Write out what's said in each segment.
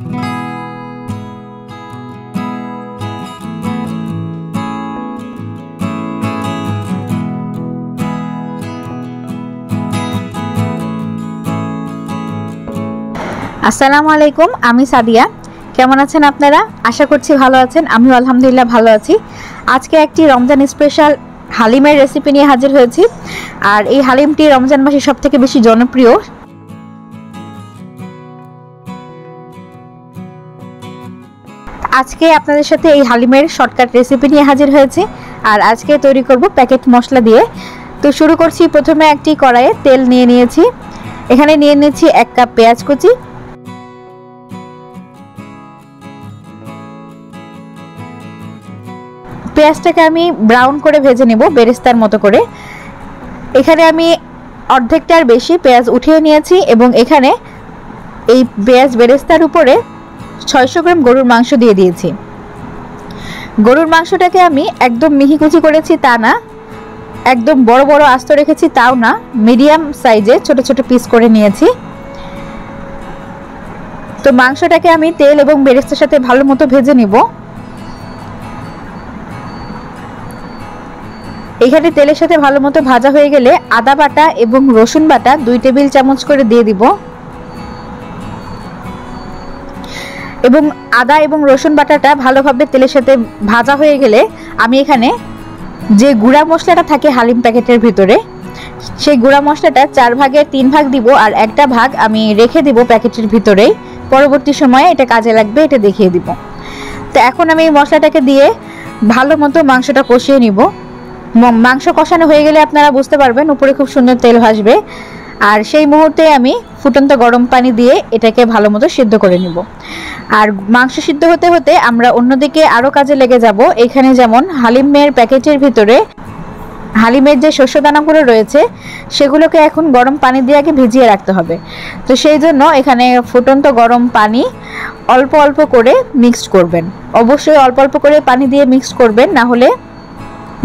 আসসালামু আলাইকুম, আমি সাদিয়া। কেমন আছেন আপনারা? আশা করছি ভালো আছেন। আমিও আলহামদুলিল্লাহ ভালো আছি। আজকে একটি রমজান স্পেশাল হালিমের রেসিপি নিয়ে হাজির হয়েছি। আর এই হালিমটি রমজান মাসে সবথেকে বেশি জনপ্রিয়। আজকে আপনাদের সাথে এই হালিমের শর্টকাট রেসিপি নিয়ে হাজির হয়েছি। আর আজকে তৈরি করব প্যাকেট মশলা দিয়ে। তো শুরু করছি। প্রথমে একটি কড়াইয়ে তেল নিয়ে নিয়েছি। এখানে নিয়ে নিয়েছি 1 কাপ পেঁয়াজ কুচি, পেঁয়াজটাকে আমি ব্রাউন করে ভেজে নেব বেরেস্তার মতো করে। এখানে আমি অর্ধেকটার বেশি পেঁয়াজ উঠিয়ে নিয়েছি এবং এখানে এই পেঁয়াজ বেরেস্তার উপরে 600 গ্রাম গরুর মাংস দিয়ে দিয়েছি। গরুর মাংসটাকে আমি একদম মিহি কুচি করেছি তা না, একদম বড় বড় আস্ত রেখেছি তাও না, মিডিয়াম সাইজে ছোট ছোট পিস করে নিয়েছি। তো মাংসটাকে আমি তেল এবং বেরেস্তার সাথে ভালো মতো ভেজে নিব। এখানে তেলের সাথে ভালো মতো ভাজা হয়ে গেলে আদা বাটা এবং রসুন বাটা 2 টেবিল চামচ করে দিয়ে দিব। এবং আদা এবং রসুন বাটাটা ভালোভাবে তেলের সাথে ভাজা হয়ে গেলে আমি এখানে যে গুঁড়া মশলাটা থাকে হালিম প্যাকেটের ভিতরে, সেই গুঁড়া মশলাটা 4 ভাগের 3 ভাগ দিব আর একটা ভাগ আমি রেখে দিব প্যাকেটের ভিতরে। পরবর্তী সময়ে এটা কাজে লাগবে, এটা দেখিয়ে দিব। তো এখন আমি এই মশলাটাকে দিয়ে ভালো মতো মাংসটা কষিয়ে নিব। মাংস কষানো হয়ে গেলে আপনারা বুঝতে পারবেন উপরে খুব সুন্দর তেল ভাসবে। আর সেই মুহূর্তে আমি ফুটন্ত গরম পানি দিয়ে এটাকে ভালো মতো সিদ্ধ করে নিব। আর মাংস সিদ্ধ হতে হতে আমরা অন্যদিকে আরও কাজে লেগে যাব। এখানে যেমন হালিমের প্যাকেটের ভিতরে হালিমের যে শস্য দানাগুলো রয়েছে সেগুলোকে এখন গরম পানি দিয়ে আগে ভিজিয়ে রাখতে হবে। তো সেই জন্য এখানে ফুটন্ত গরম পানি অল্প অল্প করে মিক্সড করবেন। অবশ্যই অল্প অল্প করে পানি দিয়ে মিক্সড করবেন, না হলে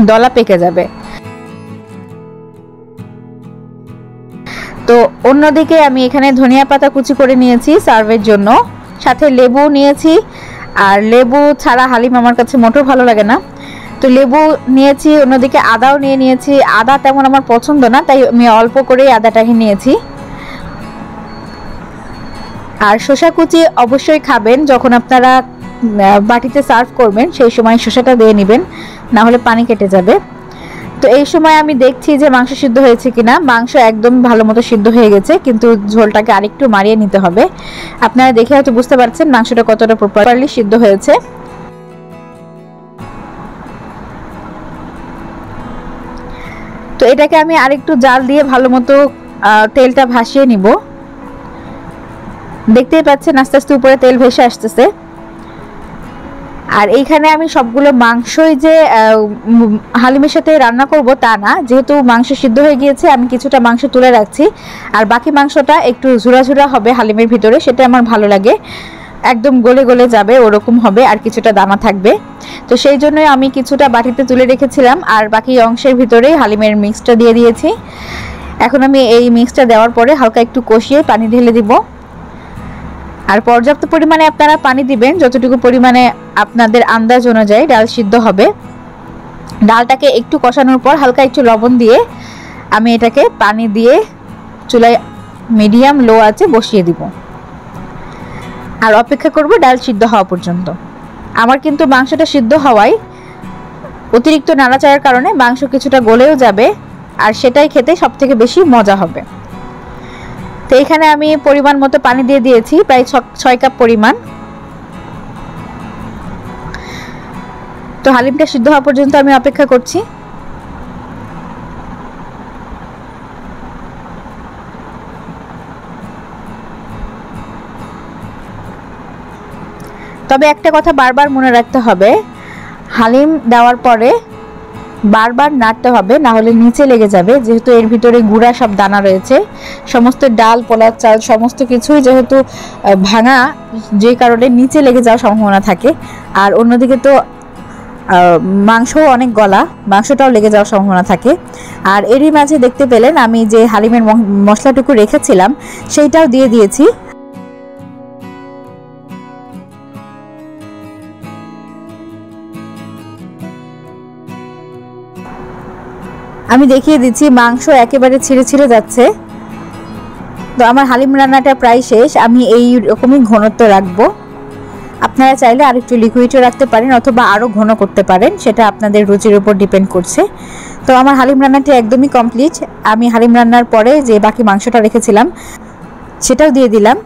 দলা পেকে যাবে। তো অন্যদিকে আমি এখানে ধনিয়া পাতা কুচি করে নিয়েছি সার্ভের জন্য, সাথে লেবু নিয়েছি। আর লেবু ছাড়া হালিম আমার কাছে মোটেও ভালো লাগে না, তো লেবু নিয়েছি। অন্যদিকে আদাও নিয়ে নিয়েছি। আদা তেমন আমার পছন্দ না, তাই আমি অল্প করেই আদাটাকে নিয়েছি। আর শসা কুচি অবশ্যই খাবেন, যখন আপনারা বাটিতে সার্ভ করবেন সেই সময় শসাটা দিয়ে নেবেন, না হলে পানি কেটে যাবে। তো এই সময় আমি দেখছি যে মাংস সিদ্ধ হয়েছে কিনা। মাংস একদম ভালো মতো সিদ্ধ হয়ে গেছে, কিন্তু ঝোলটাকে আরেকটু মারিয়ে নিতে হবে। আপনারা দেখে হয়তো বুঝতে পারছেন মাংসটা কতটা প্রপারলি সিদ্ধ হয়েছে। তো এটাকে আমি আরেকটু জাল দিয়ে ভালো মতো তেলটা ভাসিয়ে নিব। দেখতেই পাচ্ছেন আস্তে আস্তে উপরে তেল ভেসে আসতেছে। আর এইখানে আমি সবগুলো মাংসই যে হালিমের সাথে রান্না করব তা না, যেহেতু মাংস সিদ্ধ হয়ে গিয়েছে আমি কিছুটা মাংস তুলে রাখছি। আর বাকি মাংসটা একটু ঝুরা ঝুরা হবে হালিমের ভিতরে, সেটা আমার ভালো লাগে। একদম গলে গলে যাবে ওরকম হবে, আর কিছুটা দানা থাকবে। তো সেই জন্যই আমি কিছুটা বাটিতে তুলে রেখেছিলাম আর বাকি অংশের ভিতরেই হালিমের মিক্সটা দিয়ে দিয়েছি। এখন আমি এই মিক্সটা দেওয়ার পরে হালকা একটু কষিয়ে পানি ঢেলে দিব। আর পর্যাপ্ত পরিমাণে আপনারা পানি দিবেন, যতটুকু পরিমাণে আপনাদের আন্দাজ অনুযায়ী ডাল সিদ্ধ হবে। ডালটাকে একটু কষানোর পর হালকা একটু লবণ দিয়ে আমি এটাকে পানি দিয়ে চুলায় মিডিয়াম লো আঁচে বসিয়ে দিব আর অপেক্ষা করব ডাল সিদ্ধ হওয়া পর্যন্ত। আমার কিন্তু মাংসটা সিদ্ধ হওয়ায় অতিরিক্ত নাড়াচাড়ার কারণে মাংস কিছুটা গলেও যাবে, আর সেটাই খেতে সবথেকে বেশি মজা হবে। তো এখানে আমি পরিমাণ মতো পানি দিয়ে দিয়েছি, প্রায় 6 কাপ পরিমাণ। তো হালিমটা সিদ্ধ হওয়া পর্যন্ত আমি অপেক্ষা করছি। তবে একটা কথা বারবার মনে রাখতে হবে, হালিম দেওয়ার পরে বারবার নাড়তে হবে, না হলে নিচে লেগে যাবে। যেহেতু এর ভিতরে গুঁড়া সব দানা রয়েছে, সমস্ত ডাল পোলার চাল সমস্ত কিছুই যেহেতু ভাঙা, যে কারণে নিচে লেগে যাওয়ার সম্ভাবনা থাকে। আর অন্যদিকে তো মাংসও অনেক গলা, মাংসটাও লেগে যাওয়ার সম্ভাবনা থাকে। আর এরই মাঝে দেখতে পেলেন আমি যে হালিমের মশলাটুকু রেখেছিলাম সেইটাও দিয়ে দিয়েছি। আমি দেখিয়ে দিচ্ছি, মাংস একেবারে ছিঁড়ে ছিঁড়ে যাচ্ছে। তো আমার হালিম রান্নাটা প্রায় শেষ। আমি এই রকমই ঘনত্ব রাখবো। আপনারা চাইলে আর একটু লিকুইডও রাখতে পারেন অথবা আরও ঘন করতে পারেন, সেটা আপনাদের রুচির উপর ডিপেন্ড করছে। তো আমার হালিম রান্নাটি একদমই কমপ্লিট। আমি হালিম রান্নার পরে যে বাকি মাংসটা রেখেছিলাম সেটাও দিয়ে দিলাম।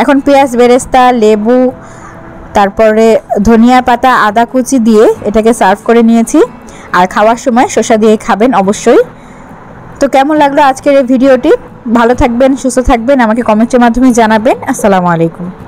এখন পেঁয়াজ বেরেস্তা, লেবু, তারপরে ধনিয়া পাতা, আদা কুচি দিয়ে এটাকে সার্ভ করে নিয়েছি। আর খাওয়ার সময় শসা দিয়ে খাবেন অবশ্যই। তো কেমন লাগলো আজকের এই ভিডিওটি? ভালো থাকবেন, সুস্থ থাকবেন, আমাকে কমেন্টের মাধ্যমে জানাবেন। আসসালামু আলাইকুম।